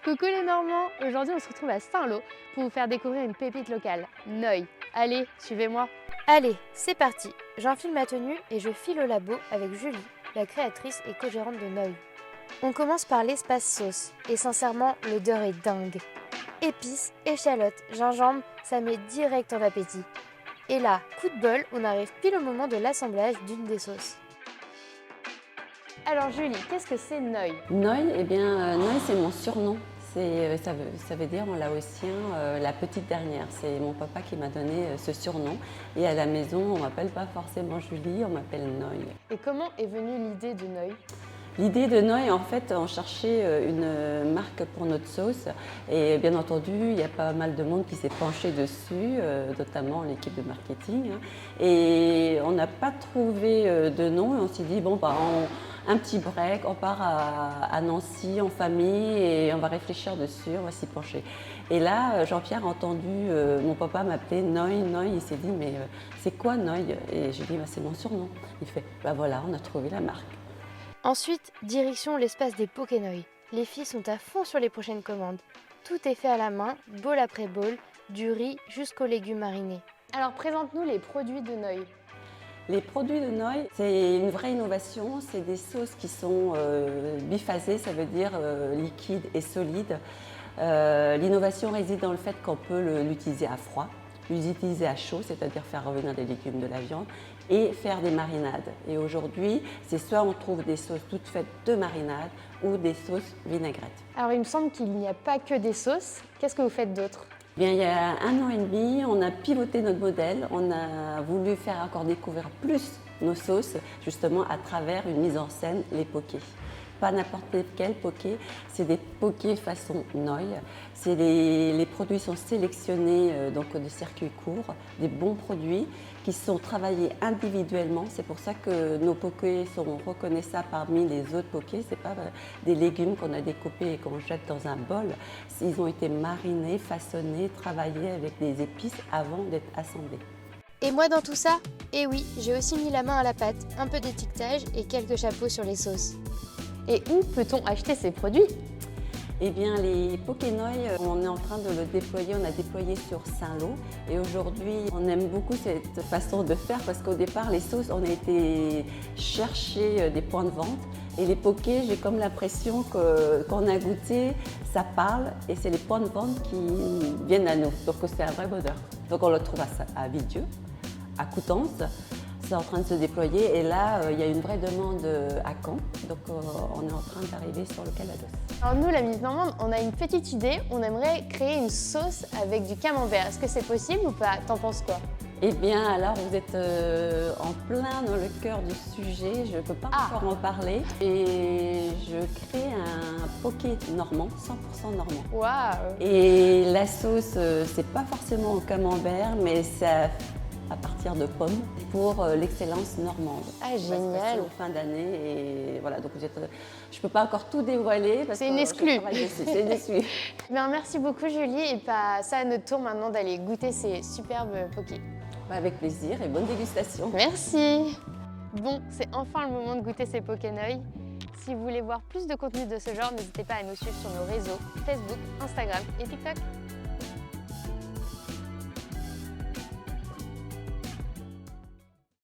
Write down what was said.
Coucou les Normands, aujourd'hui on se retrouve à Saint-Lô pour vous faire découvrir une pépite locale, Noy. Allez, suivez-moi. Allez, c'est parti. J'enfile ma tenue et je file au labo avec Julie, la créatrice et co-gérante de Noy. On commence par l'espace sauce et sincèrement, l'odeur est dingue. Épices, échalotes, gingembre, ça met direct en appétit. Et là, coup de bol, on arrive pile au moment de l'assemblage d'une des sauces. Alors Julie, qu'est-ce que c'est Noy? Noy, Noy c'est mon surnom. Ça veut dire en laotien la petite dernière. C'est mon papa qui m'a donné ce surnom. Et à la maison, on ne m'appelle pas forcément Julie, on m'appelle Noy. Et comment est venue l'idée de Noy? L'idée de Noy, en fait, on cherchait une marque pour notre sauce. Et bien entendu, il y a pas mal de monde qui s'est penché dessus, notamment l'équipe de marketing. Et on n'a pas trouvé de nom et on s'est dit, bon, un petit break, on part à Nancy en famille et on va réfléchir dessus, on va s'y pencher. Et là, Jean-Pierre a entendu mon papa m'appeler Noy, Noy. Il s'est dit, mais c'est quoi Noy? Et j'ai dit, c'est mon surnom. Il fait, voilà, on a trouvé la marque. Ensuite, direction l'espace des Pokénoy. Les filles sont à fond sur les prochaines commandes. Tout est fait à la main, bowl après bowl, du riz jusqu'aux légumes marinés. Alors présente-nous les produits de Noy. Les produits de Noy, c'est une vraie innovation. C'est des sauces qui sont biphasées, ça veut dire liquide et solide. L'innovation réside dans le fait qu'on peut l'utiliser à froid, l'utiliser à chaud, c'est-à-dire faire revenir des légumes, de la viande, et faire des marinades. Et aujourd'hui, c'est soit on trouve des sauces toutes faites de marinade ou des sauces vinaigrettes. Alors il me semble qu'il n'y a pas que des sauces. Qu'est-ce que vous faites d'autre? Bien, il y a 1 an et demi, on a pivoté notre modèle. On a voulu faire encore découvrir plus nos sauces, justement à travers une mise en scène, les pokés. Pas n'importe quel poké, c'est des pokés façon Noy. Les produits sont sélectionnés donc de circuits courts, des bons produits qui sont travaillés individuellement. C'est pour ça que nos pokés sont reconnaissables parmi les autres pokés. Ce n'est pas des légumes qu'on a découpés et qu'on jette dans un bol. Ils ont été marinés, façonnés, travaillés avec des épices avant d'être assemblés. Et moi dans tout ça? Eh oui, j'ai aussi mis la main à la pâte, un peu d'étiquetage et quelques chapeaux sur les sauces. Et où peut-on acheter ces produits? Eh bien, les Pokénoy, on est en train de le déployer, on a déployé sur Saint-Lô. Et aujourd'hui, on aime beaucoup cette façon de faire parce qu'au départ, les sauces, on a été chercher des points de vente. Et les pokés, j'ai comme l'impression que quand on a goûté, ça parle et c'est les points de vente qui viennent à nous. Donc c'est un vrai bonheur. Donc on le trouve à Vidieu, à Coutances. C'est en train de se déployer et là, il y a une vraie demande à Caen. Donc, on est en train d'arriver sur le Calvados. Alors nous, la Minute Normande, on a une petite idée. On aimerait créer une sauce avec du camembert. Est-ce que c'est possible ou pas? T'en penses quoi? Eh bien, alors, vous êtes en plein dans le cœur du sujet. Je ne peux pas encore en parler. Et je crée un poké normand, 100% normand. Waouh! Et la sauce, c'est pas forcément au camembert, mais ça à partir de pommes pour l'excellence normande. Ah, génial! En fin d'année et voilà, donc je ne peux pas encore tout dévoiler parce c'est une exclue. C'est une exclue. Bien, merci beaucoup Julie et ça à notre tour maintenant d'aller goûter ces superbes pokés. Avec plaisir et bonne dégustation. Merci! Bon, c'est enfin le moment de goûter ces Pokénoy. Si vous voulez voir plus de contenu de ce genre, n'hésitez pas à nous suivre sur nos réseaux Facebook, Instagram et TikTok.